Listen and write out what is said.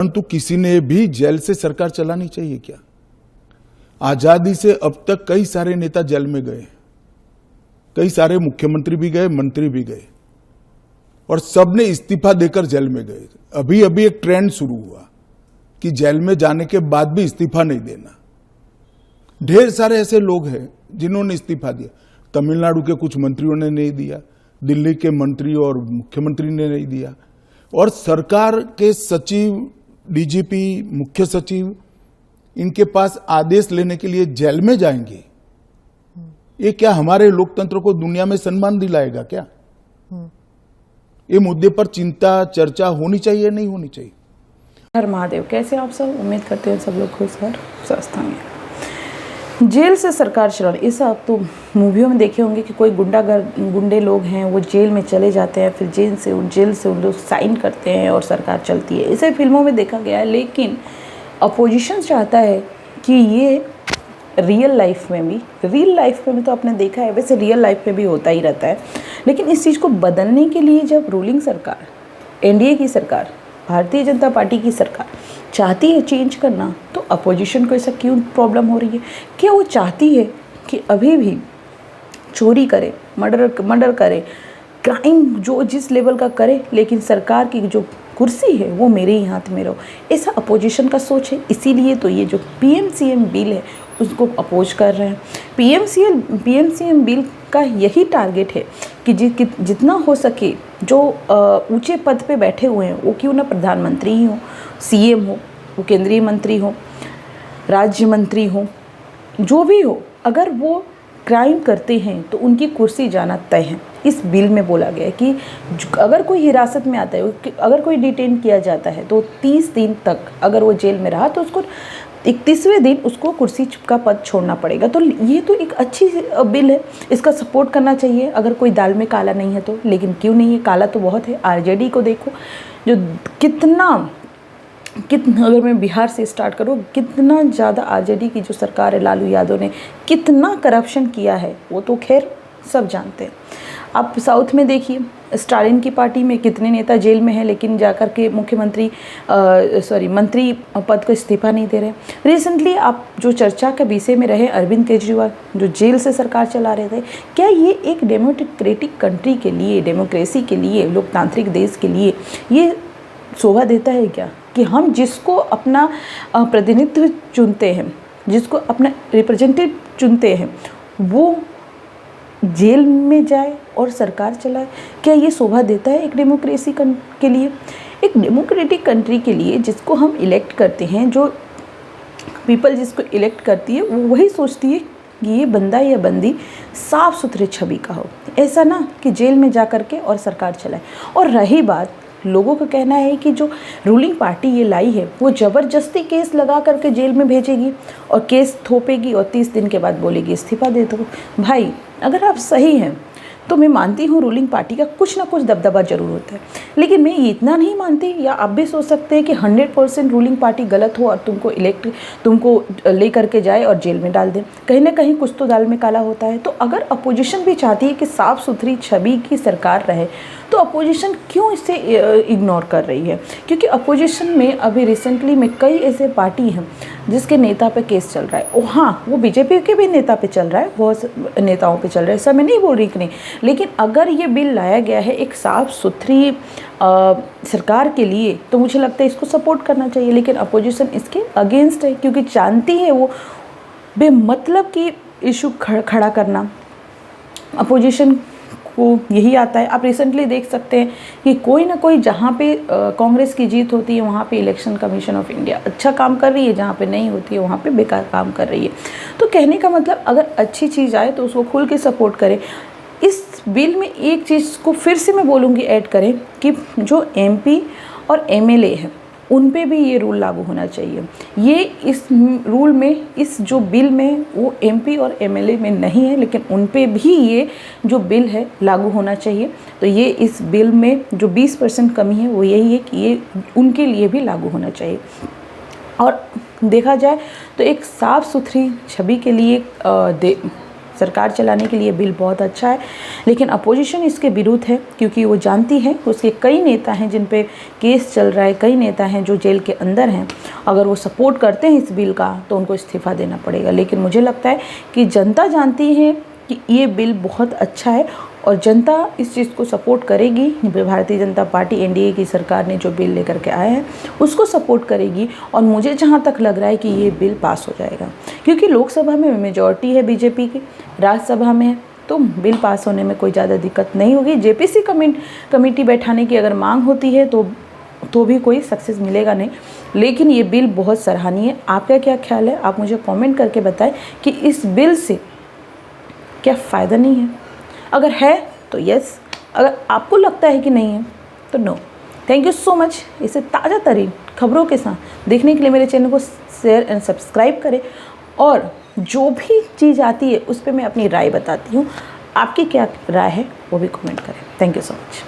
परंतु किसी ने भी जेल से सरकार चलानी चाहिए क्या? आजादी से अब तक कई सारे नेता जेल में गए, कई सारे मुख्यमंत्री भी गए, मंत्री भी गए, और सबने इस्तीफा देकर जेल में गए। अभी अभी एक ट्रेंड शुरू हुआ कि जेल में जाने के बाद भी इस्तीफा नहीं देना। ढेर सारे ऐसे लोग हैं जिन्होंने इस्तीफा दिया। तमिलनाडु के कुछ मंत्रियों ने नहीं दिया, दिल्ली के मंत्री और मुख्यमंत्री ने नहीं दिया, और सरकार के सचिव, डीजीपी, मुख्य सचिव इनके पास आदेश लेने के लिए जेल में जाएंगे। ये क्या हमारे लोकतंत्र को दुनिया में सम्मान दिलाएगा क्या? ये मुद्दे पर चिंता, चर्चा होनी चाहिए, नहीं होनी चाहिए? हर महादेव, कैसे आप सब? उम्मीद करते हैं सब लोग खुश और स्वस्थ होंगे। जेल से सरकार चलाना, इस आप तो मूवियों में देखे होंगे कि कोई गुंडे लोग हैं, वो जेल में चले जाते हैं, फिर जेल से उन लोग साइन करते हैं और सरकार चलती है। इसे फिल्मों में देखा गया है, लेकिन अपोजिशन चाहता है कि ये रियल लाइफ में तो आपने देखा है, वैसे रियल लाइफ में भी होता ही रहता है। लेकिन इस चीज़ को बदलने के लिए जब रूलिंग सरकार, एनडीए की सरकार, भारतीय जनता पार्टी की सरकार चाहती है चेंज करना, तो अपोजिशन को ऐसा क्यों प्रॉब्लम हो रही है? क्या वो चाहती है कि अभी भी चोरी करे, मर्डर करे, क्राइम जो जिस लेवल का करे, लेकिन सरकार की जो कुर्सी है वो मेरे ही हाथ में रहो, ऐसा अपोजिशन का सोच है। इसीलिए तो ये जो पीएमसीएम बिल है उसको अपोज कर रहे हैं। पीएमसीएम बिल का यही टारगेट है कि जितना हो सके जो ऊंचे पद पे बैठे हुए हैं, वो क्यों ना प्रधानमंत्री ही हो, सीएम हो, वो केंद्रीय मंत्री हो, राज्य मंत्री हो, जो भी हो, अगर वो क्राइम करते हैं तो उनकी कुर्सी जाना तय है। इस बिल में बोला गया है कि अगर कोई हिरासत में आता है, अगर कोई डिटेन किया जाता है, तो 30 दिन तक अगर वो जेल में रहा तो उसको 31वें दिन उसको कुर्सी का पद छोड़ना पड़ेगा। तो ये तो एक अच्छी बिल है, इसका सपोर्ट करना चाहिए अगर कोई दाल में काला नहीं है तो। लेकिन क्यों नहीं है? काला तो बहुत है। आरजेडी को देखो, जो कितना अगर मैं बिहार से स्टार्ट करूँ, कितना ज़्यादा आरजेडी की जो सरकार है, लालू यादव ने कितना करप्शन किया है, वो तो खैर सब जानते हैं। आप साउथ में देखिए, स्टालिन की पार्टी में कितने नेता जेल में हैं, लेकिन जाकर के मंत्री पद को इस्तीफा नहीं दे रहे। रिसेंटली आप जो चर्चा के विषय में रहे, अरविंद केजरीवाल जो जेल से सरकार चला रहे थे, क्या ये एक डेमोक्रेटिक कंट्री के लिए, डेमोक्रेसी के लिए, लोकतांत्रिक देश के लिए ये शोभा देता है क्या कि हम जिसको अपना प्रतिनिधित्व चुनते हैं, जिसको अपना रिप्रेजेंटेटिव चुनते हैं, वो जेल में जाए और सरकार चलाए? क्या ये शोभा देता है एक डेमोक्रेसी के लिए, एक डेमोक्रेटिक कंट्री के लिए? जिसको हम इलेक्ट करते हैं, जो पीपल जिसको इलेक्ट करती है, वो वही सोचती है कि ये बंदा या बंदी साफ़ सुथरे छवि का हो, ऐसा ना कि जेल में जा कर के और सरकार चलाए। और रही बात, लोगों का कहना है कि जो रूलिंग पार्टी ये लाई है, वो ज़बरदस्ती केस लगा करके जेल में भेजेगी और केस थोपेगी और 30 दिन के बाद बोलेगी इस्तीफा दे दो। भाई, अगर आप सही हैं तो मैं मानती हूँ रूलिंग पार्टी का कुछ ना कुछ दबदबा जरूर होता है, लेकिन मैं इतना नहीं मानती। या आप भी सोच सकते हैं कि 100% रूलिंग पार्टी गलत हो और तुमको ले करके जाए और जेल में डाल दे। कहीं ना कहीं कुछ तो दाल में काला होता है। तो अगर अपोजिशन भी चाहती है कि साफ़ सुथरी छवि की सरकार रहे, तो अपोजिशन क्यों इसे इग्नोर कर रही है? क्योंकि अपोजिशन में अभी रिसेंटली में कई ऐसे पार्टी हैं जिसके नेता पे केस चल रहा है। और हाँ, वो बीजेपी के भी नेता पे चल रहा है, बहुत नेताओं पे चल रहा है, ऐसा मैं नहीं बोल रही कि नहीं। लेकिन अगर ये बिल लाया गया है एक साफ़ सुथरी सरकार के लिए, तो मुझे लगता है इसको सपोर्ट करना चाहिए। लेकिन अपोजिशन इसके अगेंस्ट है, क्योंकि जानती है वो बेमतलब की इशू खड़ा करना अपोजिशन को यही आता है। आप रिसेंटली देख सकते हैं कि कोई ना कोई, जहाँ पे कांग्रेस की जीत होती है वहाँ पे इलेक्शन कमीशन ऑफ इंडिया अच्छा काम कर रही है, जहाँ पे नहीं होती है वहाँ पे बेकार काम कर रही है। तो कहने का मतलब, अगर अच्छी चीज़ आए तो उसको खुल के सपोर्ट करें। इस बिल में एक चीज़ को फिर से मैं बोलूँगी ऐड करें कि जो एमपी और एमएलए हैं, उन पे भी ये रूल लागू होना चाहिए। ये इस रूल में, इस जो बिल में, वो एमपी और एमएलए में नहीं है, लेकिन उन पे भी ये जो बिल है लागू होना चाहिए। तो ये इस बिल में जो 20% कमी है वो यही है कि ये उनके लिए भी लागू होना चाहिए। और देखा जाए तो एक साफ़ सुथरी छवि के लिए सरकार चलाने के लिए बिल बहुत अच्छा है, लेकिन अपोजिशन इसके विरुद्ध है क्योंकि वो जानती है कि उसके कई नेता हैं जिन पे केस चल रहा है, कई नेता हैं जो जेल के अंदर हैं। अगर वो सपोर्ट करते हैं इस बिल का तो उनको इस्तीफ़ा देना पड़ेगा। लेकिन मुझे लगता है कि जनता जानती है कि ये बिल बहुत अच्छा है और जनता इस चीज़ को सपोर्ट करेगी। भारतीय जनता पार्टी एनडीए की सरकार ने जो बिल लेकर के आया है उसको सपोर्ट करेगी और मुझे जहाँ तक लग रहा है कि ये बिल पास हो जाएगा क्योंकि लोकसभा में मेजॉरिटी है बीजेपी की, राज्यसभा में है, तो बिल पास होने में कोई ज़्यादा दिक्कत नहीं होगी। जेपीसी कमेटी बैठाने की अगर मांग होती है तो भी कोई सक्सेस मिलेगा नहीं, लेकिन ये बिल बहुत सराहनीय है। आपका क्या ख्याल है? आप मुझे कमेंट करके बताएं कि इस बिल से क्या फ़ायदा नहीं है। अगर है तो यस, अगर आपको लगता है कि नहीं है तो no. Thank you so much. इसे ताज़ा तरीन खबरों के साथ देखने के लिए मेरे चैनल को शेयर एंड सब्सक्राइब करें और जो भी चीज़ आती है उस पर मैं अपनी राय बताती हूँ। आपकी क्या राय है वो भी कमेंट करें। Thank you so much.